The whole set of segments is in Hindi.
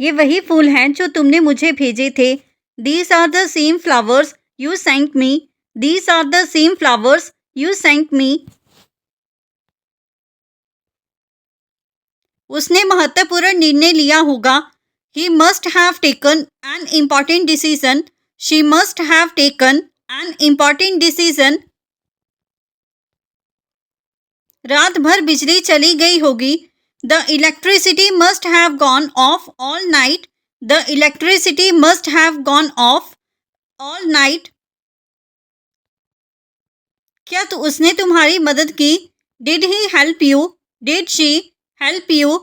ये वही फूल हैं जो तुमने मुझे भेजे थे। These are the same flowers you sent me. These are the same flowers you sent me. उसने महत्वपूर्ण निर्णय लिया होगा। He must have taken an important decision. She must have taken an important decision. रात भर बिजली चली गई होगी। The electricity must have gone off all night. The electricity must have gone off all night. क्या तो उसने तुम्हारी मदद की? Did he help you? Did she help you?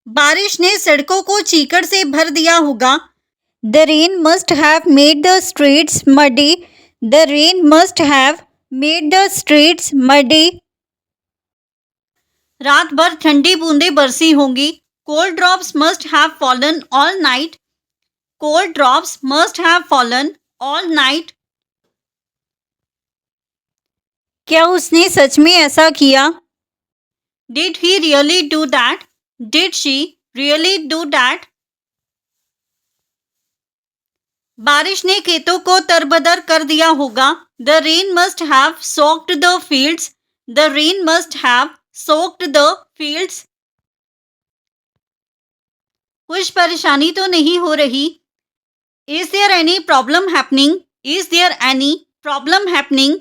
बारिश ने सड़कों को चीकड़ से भर दिया होगा। The rain must have made the streets muddy. The rain must have made the streets muddy. रात भर ठंडी बूंदें बरसी होंगी। Cold drops must have fallen all night. Cold drops must have fallen all night. क्या उसने सच में ऐसा किया? Did he really do that? Did she really do that? बारिश ने खेतों को तरबतर कर दिया होगा। The rain must have soaked the fields. The rain must have soaked the fields. कुछ परेशानी तो नहीं हो रही। Is there any problem happening? Is there any problem happening?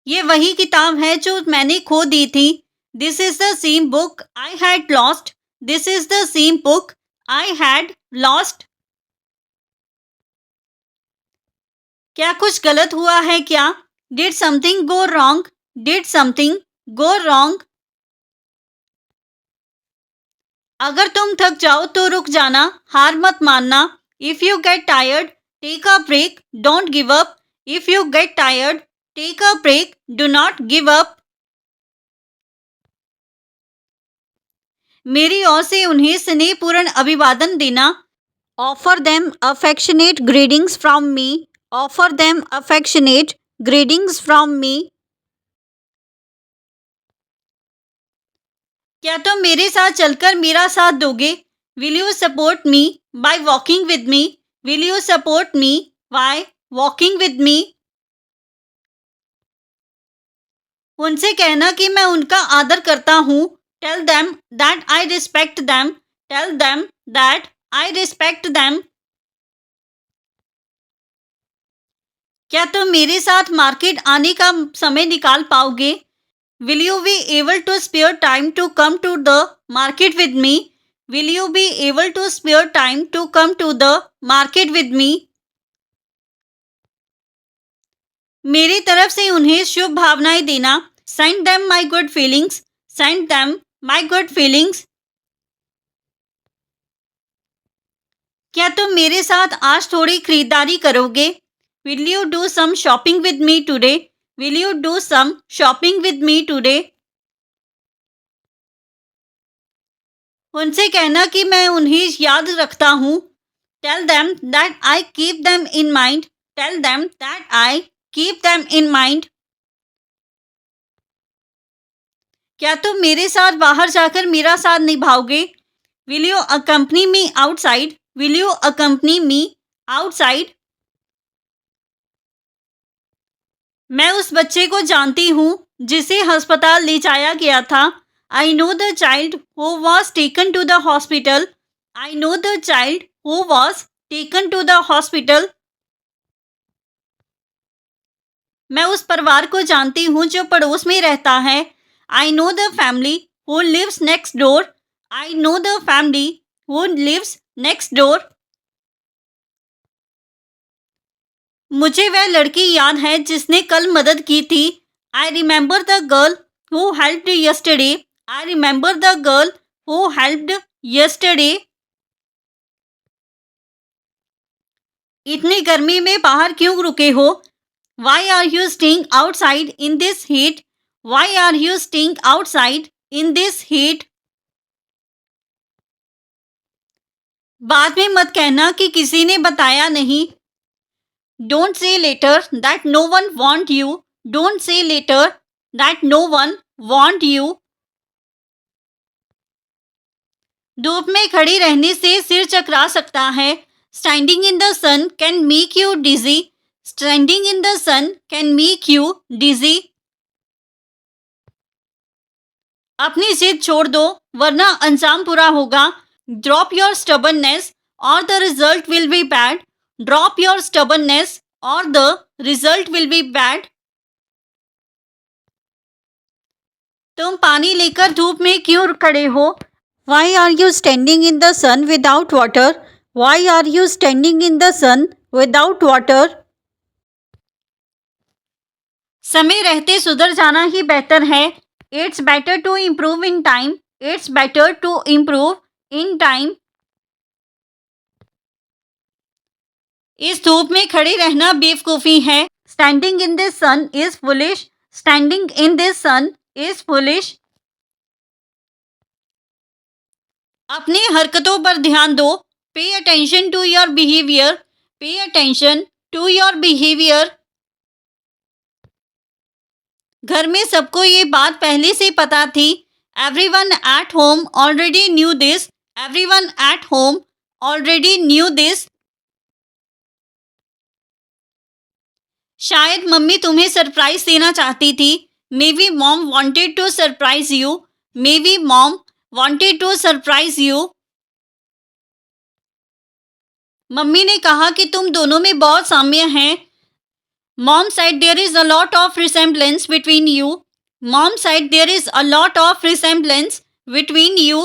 ये वही किताब है जो मैंने खो दी थी। This is the same book I had lost. This is the same book I had lost. क्या कुछ गलत हुआ है क्या? Did something go wrong? Did something go wrong? अगर तुम थक जाओ तो रुक जाना, हार मत मानना। If you get tired, take a break. Don't give up. If you get tired, take a break. Do not give up. मेरी ओर से उन्हें स्नेहपूर्ण अभिवादन देना। Offer them affectionate greetings from me. Offer them affectionate greetings from me. क्या तुम मेरे साथ चलकर मेरा साथ दोगे? Will you support me by walking with me? Will you support me by walking with me? उनसे कहना कि मैं उनका आदर करता हूँ। Tell them that I respect them. Tell them that I respect them. क्या तुम मेरे साथ मार्केट आने का समय निकाल पाओगे? Will you be able to spare time to come to the market with me? Will you be able to spare time to come to the market with me? मेरी तरफ से उन्हें शुभ भावनाएं देना। Send them my good feelings. Send them my good feelings. क्या तुम मेरे साथ आज थोड़ी खरीदारी करोगे? Will you do some shopping with me today? Will you do some shopping with me today? उनसे कहना कि मैं उन्हें याद रखता हूँ। Tell them that I keep them in mind. Tell them that I keep them in mind. क्या तुम मेरे साथ बाहर जाकर मेरा साथ निभाओगे? Will you accompany me outside? Will you accompany me outside? मैं उस बच्चे को जानती हूँ जिसे अस्पताल ले जाया गया था। I know the child who was taken to the hospital. I know the child who was taken to the hospital. मैं उस परिवार को जानती हूँ जो पड़ोस में रहता है। I know the family who lives next door. I know the family who lives next door. मुझे वह लड़की याद है जिसने कल मदद की थी। I remember the girl who helped yesterday. I remember the girl who helped yesterday. इतनी गर्मी में बाहर क्यों रुके हो? Why are you staying outside in this heat? Why are you staying outside in this heat? बाद में मत कहना कि किसी ने बताया नहीं। Don't say later that no one warned you. Don't say later that no one warned you. धूप में खड़ी रहने से सिर चकरा सकता है। Standing in the sun can make you dizzy. Standing in the sun can make you dizzy. अपनी जिद छोड़ दो वरना अंजाम बुरा होगा। ड्रॉप योर स्टबर्ननेस और the result will be bad. Drop your stubbornness और the result will be bad. तुम पानी लेकर धूप में क्यों खड़े हो? Why are you standing in the sun without water? Why are you standing in the sun without water? समय रहते सुधर जाना ही बेहतर है। It's better to improve in time. It's better to improve in time. इस धूप में खड़े रहना बेवकूफ़ी है। Standing in this sun is foolish. Standing in this sun is foolish. अपनी हरकतों पर ध्यान दो। Pay attention to your behavior. Pay attention to your behavior. घर में सबको ये बात पहले से पता थी। Everyone at home already knew this. Everyone at home already knew this. शायद मम्मी तुम्हें सरप्राइज देना चाहती थी। Maybe mom wanted to surprise you. Maybe mom wanted to surprise you. Mummy ने कहा कि तुम दोनों में बहुत साम्य है। Mom said there is a lot of resemblance between you. Mom said there is a lot of resemblance between you.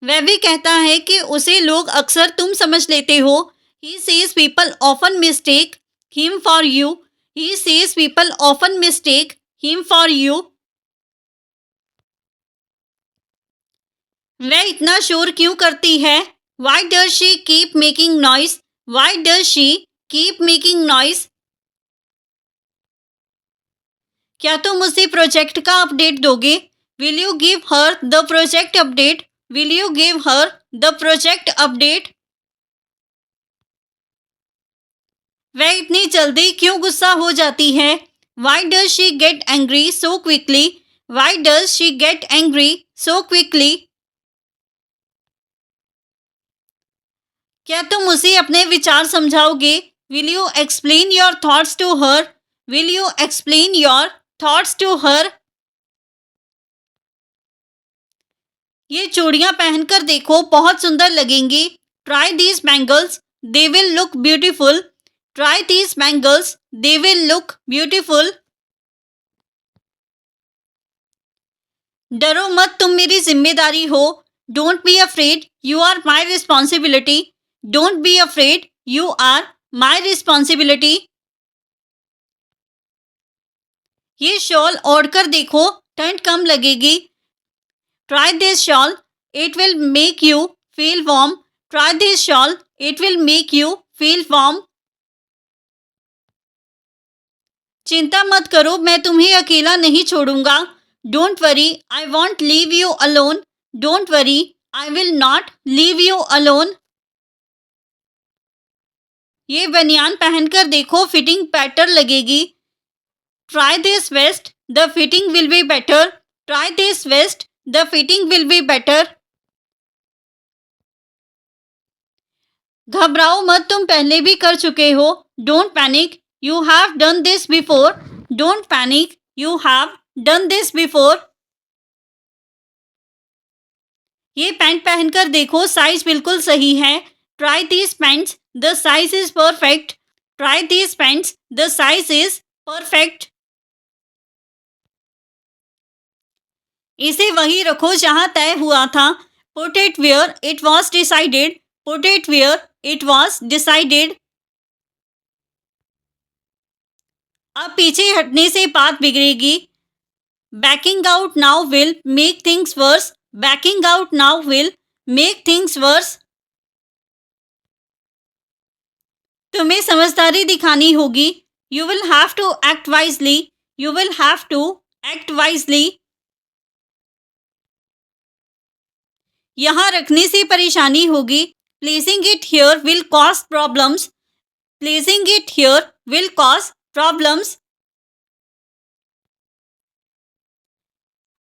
वह भी कहता है कि उसे लोग अक्सर तुम समझ लेते हो। He says people often mistake him for you. He says people often mistake him for you. वह इतना शोर क्यों करती है? Why does she keep making noise? Why does she keep making noise? क्या तुम उसे प्रोजेक्ट का अपडेट दोगे? Will you give her the project update? Will you give her the project update? वह इतनी जल्दी क्यों गुस्सा हो जाती है? Why does she get angry so quickly? Why does she get angry so quickly? क्या तुम उसे अपने विचार समझाओगे? Will you explain your thoughts to her? Will you explain your thoughts to her? ये चूड़ियां पहनकर देखो, बहुत सुंदर लगेंगी। Try these bangles, they will look beautiful. Try these bangles, they will look beautiful. डरो मत, तुम मेरी जिम्मेदारी हो। Don't be afraid, you are my responsibility. Don't be afraid, you are my responsibility. ये शॉल ओढ़कर देखो, ठंड कम लगेगी। Try this shawl, it will make you feel warm. Try this shawl, it will make you feel warm. चिंता मत करो, मैं तुम्हें अकेला नहीं छोड़ूंगा। Don't worry, I won't leave you alone. Don't worry, I will not leave you alone. ये बनियान पहनकर देखो, फिटिंग बेटर लगेगी। Try this vest, the fitting will be better. Try this vest, the fitting will be better. घबराओ मत, तुम पहले भी कर चुके हो। Don't panic, you have done this before. Don't panic, you have done this before. ये पैंट पहनकर देखो, साइज बिल्कुल सही है। Try these pants, the size is perfect. Try these pants, the size is perfect. इसे वहीं रखो जहां तय हुआ था। Put it where it was decided. Put it where it was decided. अब पीछे हटने से बात बिगड़ेगी। Backing out now will make things worse. Backing out now will make things worse. तुम्हें समझदारी दिखानी होगी। You will have to act wisely. You will have to act wisely. यहाँ रखने से परेशानी होगी। Placing it here will cause problems. Placing it here will cause problems.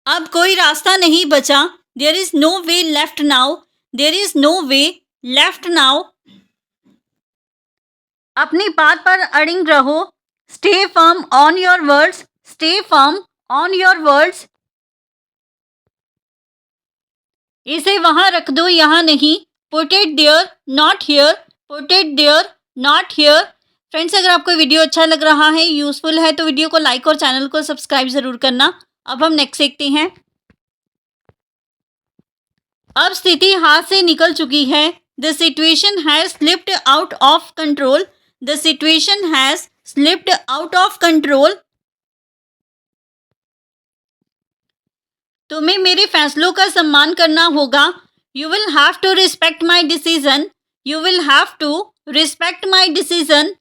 अब कोई रास्ता नहीं बचा। There is no way left now, there is no way left now. अपनी बात पर अड़िग रहो, stay firm on your words, stay firm on your words. इसे वहां रख दो, यहाँ नहीं, put it there not here, put it there not here. Friends, अगर आपको वीडियो अच्छा लग रहा है, यूजफुल है, तो वीडियो को लाइक और चैनल को सब्सक्राइब जरूर करना। अब हम नेक्स्ट देखते हैं। अब स्थिति हाथ से निकल चुकी है। The situation has slipped out of control, the situation has slipped out of control. तुम्हें मेरे फैसलों का सम्मान करना होगा। You will have to respect my decision, you will have to respect my decision.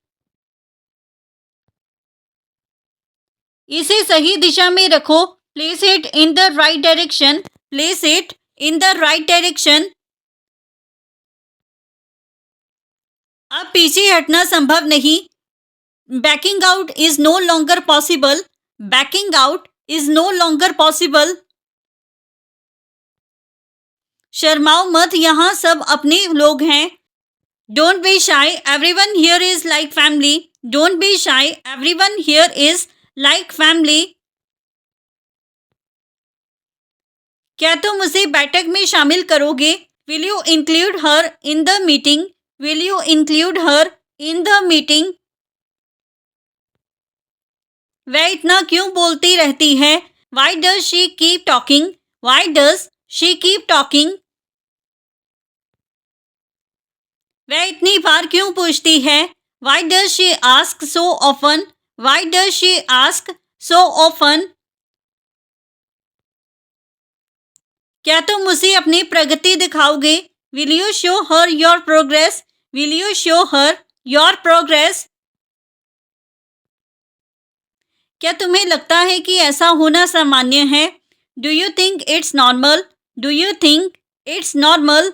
इसे सही दिशा में रखो, place it in the right direction, place it in the right direction. अब पीछे हटना संभव नहीं, backing out is no longer possible, backing out is no longer possible. शर्माओ मत, यहाँ सब अपने लोग हैं। Don't be shy, everyone here is like family, don't be shy, everyone here is like family. क्या तुम उसे बैठक में शामिल करोगे? Will you include her in the meeting, will you include her in the meeting. वह इतना क्यों बोलती रहती है? Why does she keep talking, why does she keep talking. वह इतनी बार क्यों पूछती है? Why does she ask so often, why does she ask so often. क्या तुम उसे अपनी प्रगति दिखाओगे? Will you show her your progress, will you show her your progress. क्या तुम्हें लगता है कि ऐसा होना सामान्य है? Do you think it's normal, do you think it's normal.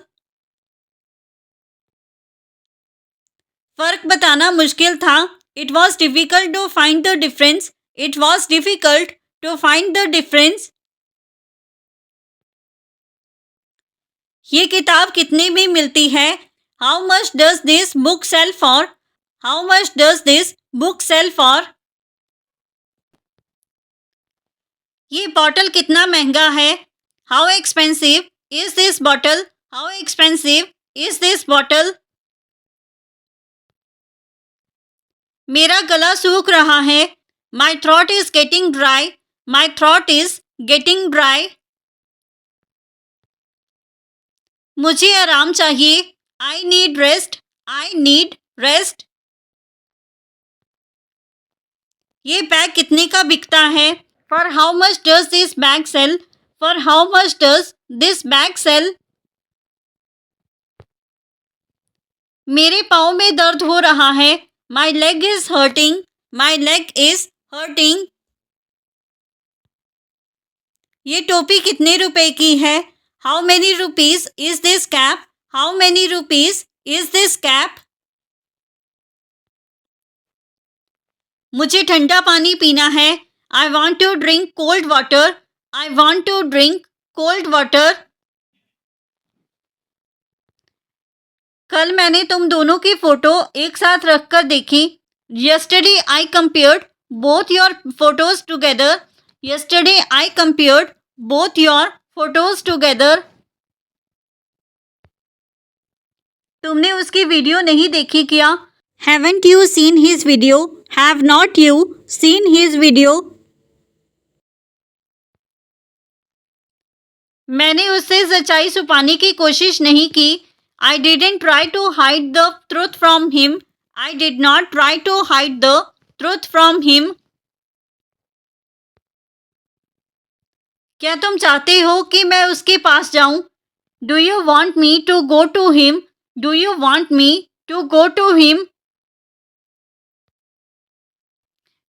फर्क बताना मुश्किल था, it was difficult to find the difference, it was difficult to find the difference. ये किताब कितने में मिलती है? How much does this book sell for, how much does this book sell for. ये बॉटल कितना महंगा है? How expensive is this bottle, how expensive is this bottle. मेरा गला सूख रहा है, my throat is getting dry, my throat is getting dry. मुझे आराम चाहिए, I need rest, I need rest. ये बैग कितने का बिकता है? For how much does this bag sell, for how much does this bag sell. मेरे पाँव में दर्द हो रहा है, my leg is hurting, my leg is hurting. ये टोपी कितने रुपए की है? How many rupees is this cap, how many rupees is this cap. मुझे ठंडा पानी पीना है, I want to drink cold water, I want to drink cold water. कल मैंने तुम दोनों की फोटो एक साथ रखकर देखी, yesterday I compared both your photos together, yesterday I compared both your photos together. तुमने उसकी वीडियो नहीं देखी क्या? Haven't you seen his video, have not you seen his video. मैंने उससे सच्चाई छुपाने की कोशिश नहीं की, I didn't try to hide the truth from him, I did not try to hide the truth from him. क्या तुम चाहते हो कि मैं उसके पास जाऊं? Do you want me to go to him? Do you want me to go to him?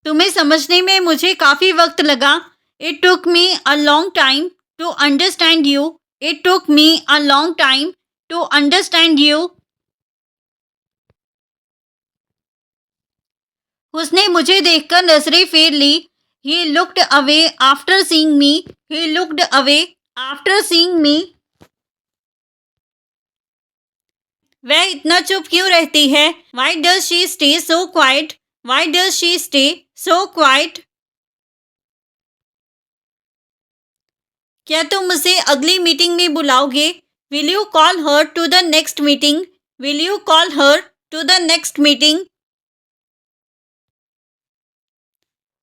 तुम्हें समझने में मुझे काफ़ी वक्त लगा, It took me a long time to understand you, It took me a long time to understand you. उसने मुझे देखकर नजरें फेर ली, He looked away after seeing me, He looked away after seeing me, वह इतना चुप क्यों रहती है? Why does she stay so quiet? Why does she stay so quiet? क्या तुम उसे अगली मीटिंग में बुलाओगे? Will you call her to the next meeting? Will you call her to the next meeting?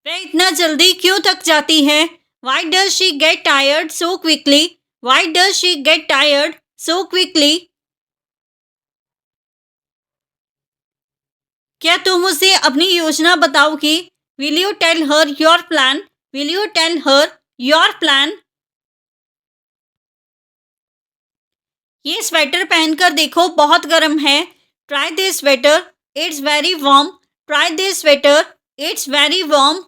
वह इतना जल्दी क्यों थक जाती है? Why does she get tired so quickly? Why does she get tired so quickly? क्या तुम उसे अपनी योजना बताओगी? Will you tell her your plan? Will you tell her your plan? ये स्वेटर पहनकर देखो, बहुत गर्म है। Try this sweater, it's very warm. Try this sweater, it's very warm.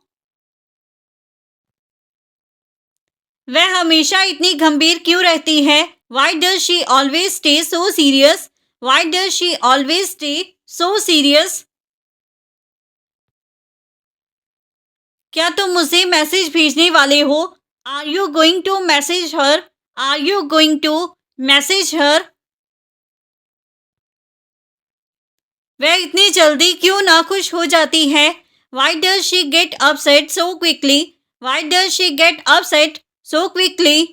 वह हमेशा इतनी गंभीर क्यों रहती है? Why does she always stay so serious? Why does she always stay so serious? क्या तुम उसे मैसेज भेजने वाले हो? Are you going to message her? Are you going to message her? वह इतनी जल्दी क्यों नाखुश हो जाती है? Why does she get upset so quickly? Why does she get upset so quickly?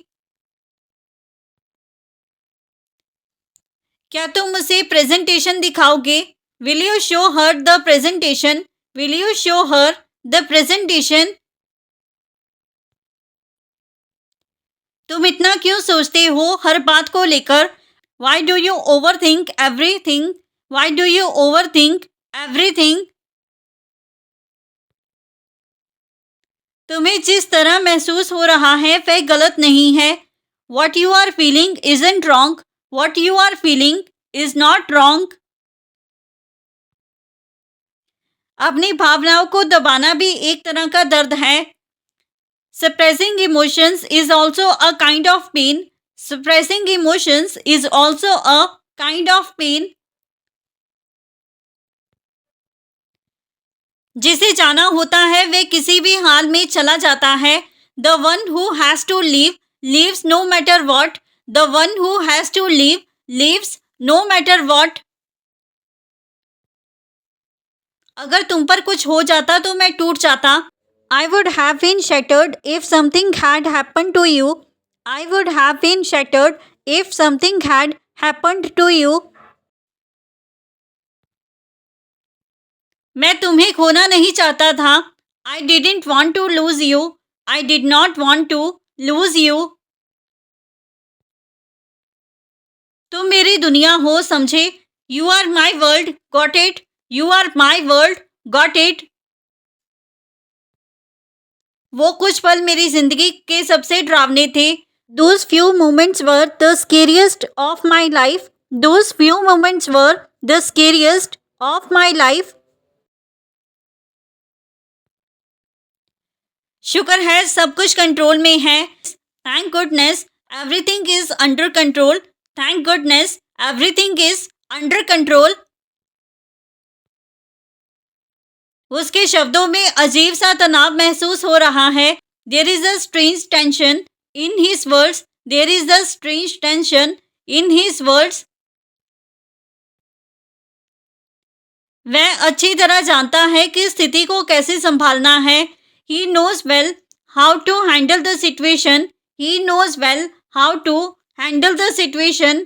क्या तुम उसे प्रेजेंटेशन दिखाओगे? Will you show her the presentation? Will you show her the presentation? तुम इतना क्यों सोचते हो हर बात को लेकर? Why do you overthink everything? Y do you overthink everything? तुम्हें जिस तरह महसूस हो रहा है वह गलत नहीं है। What you are feeling isn't wrong. What you are feeling is not wrong. अपनी भावनाओं को दबाना भी एक तरह का दर्द है। Suppressing emotions is also a kind of pain. Suppressing emotions is also a kind of pain. जिसे जाना होता है वह किसी भी हाल में चला जाता है। The one who has to leave leaves no matter what. The one who has to leave leaves no matter what. अगर तुम पर कुछ हो जाता तो मैं टूट जाता। I would have been shattered if something had happened to you. I would have been shattered if something had happened to you. मैं तुम्हें खोना नहीं चाहता था। I didn't want to lose you. I did not want to lose you. तुम मेरी दुनिया हो, समझे? You are my world. Got it? You are my world. Got it? वो कुछ पल मेरी जिंदगी के सबसे डरावने थे। Those few moments were the scariest of my life. Those few moments were the scariest of my life. शुक्र है सब कुछ कंट्रोल में है। Thank goodness everything is under control. Thank goodness everything is under control. उसके शब्दों में अजीब सा तनाव महसूस हो रहा है। There is a strange tension in his words. There is a strange tension in his words. वह अच्छी तरह जानता है कि स्थिति को कैसे संभालना है। He knows well how to handle the situation. He knows well how to handle the situation.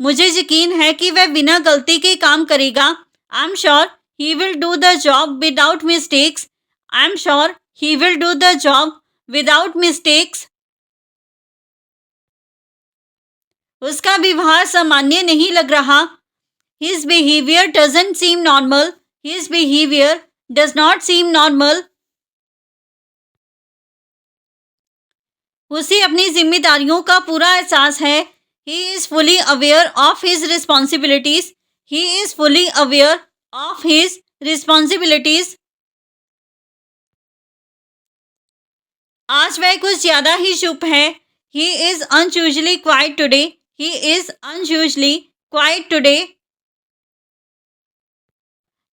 मुझे यकीन है कि वह बिना गलती के काम करेगा। I'm sure he will do the job without mistakes. I'm sure he will do the job without mistakes. उसका व्यवहार सामान्य नहीं लग रहा। His behavior doesn't seem normal. His behavior does not seem normal. उसे अपनी जिम्मेदारियों का पूरा एहसास है। He is fully aware of his responsibilities. He is fully aware of his responsibilities. आज वह कुछ ज्यादा ही चुप है। He is unusually quiet today. He is unusually quiet today.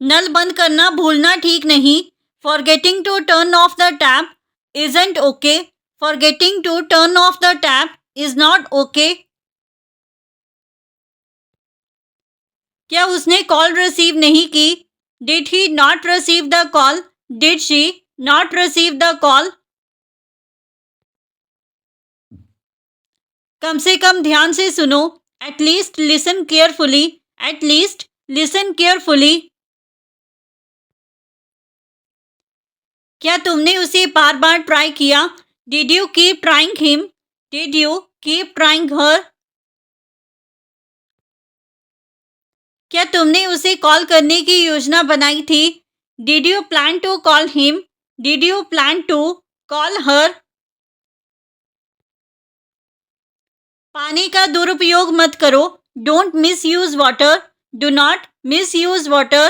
नल बंद करना भूलना ठीक नहीं। Forgetting to turn off the tap isn't okay. Forgetting to turn off the tap is not okay. क्या उसने कॉल रिसीव नहीं की? Did he not receive the call? Did she not receive the call? कम से कम ध्यान से सुनो. At least listen carefully. At least listen carefully. क्या तुमने उसे बार बार ट्राई किया? Did you keep trying him? Did you keep trying her? क्या तुमने उसे कॉल करने की योजना बनाई थी? Did you plan to call him? Did you plan to call her? पानी का दुरुपयोग मत करो. Don't misuse water. Do not misuse water.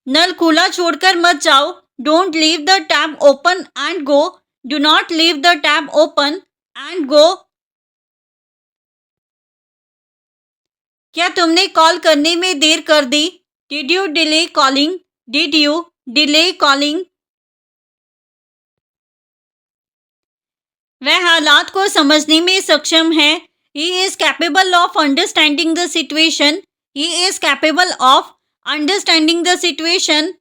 नल खुला छोड़कर मत जाओ. Don't leave the tap open and go. Do not leave the tap open and go. क्या तुमने कॉल करने में देर कर दी? Did you delay calling? Did you delay calling? वह हालात को समझने में सक्षम है. He is capable of understanding the situation. He is capable of understanding the situation.